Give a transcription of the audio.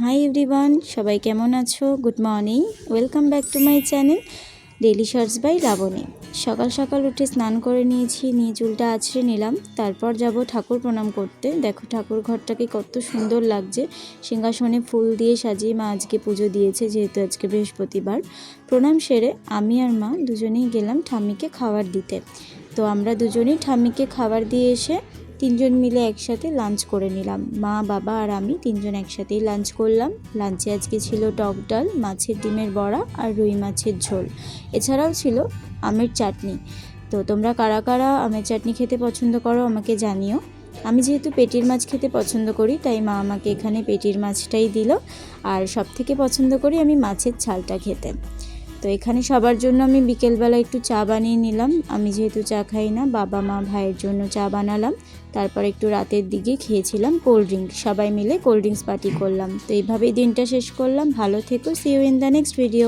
Hi everyone, সবাই কেমন আছো? Good morning, welcome back to my channel daily shorts by Labani. সকাল সকাল উঠে স্নান করে নিয়েছি, নিয়ে চুলটা আঁচড়ে নিলাম। তারপর যাব ঠাকুর প্রণাম করতে। দেখো ঠাকুর ঘরটাকে কত সুন্দর লাগছে, সিংহাসনে ফুল দিয়ে সাজিয়ে মা আজকে পুজো দিয়েছে, যেহেতু আজকে বৃহস্পতিবার। প্রণাম সেরে আমি আর মা দুজনেই গেলাম ঠাম্মিকে খাবার দিতে। তো আমরা দুজনেই ঠাম্মিকে খাবার দিয়ে এসে তিনজন মিলে একসাথে লাঞ্চ করে নিলাম। মা, বাবা আর আমি তিনজন একসাথেই লাঞ্চ করলাম। লাঞ্চে আজকে ছিল টক ডাল, মাছের ডিমের বড়া আর রুই মাছের ঝোল। এছাড়াও ছিল আমের চাটনি। তো তোমরা কারা কারা আমের চাটনি খেতে পছন্দ করো আমাকে জানিও। আমি যেহেতু পেটির মাছ খেতে পছন্দ করি, তাই মা আমাকে এখানে পেটির মাছটাই দিল। আর সবথেকে পছন্দ করি আমি মাছের ঝালটা খেতে। তো এখানে সবার জন্য আমি বিকেলবেলা একটু চা বানিয়ে নিলাম। আমি যেহেতু চা খাই না, বাবা, মা, ভাইয়ের জন্য চা বানালাম। তারপর একটু রাতের দিকে খেয়েছিলাম কোল্ড ড্রিঙ্ক, সবাই মিলে কোল্ড ড্রিঙ্কস পার্টি করলাম। তো এইভাবেই দিনটা শেষ করলাম। ভালো থেকো, see you in the next video.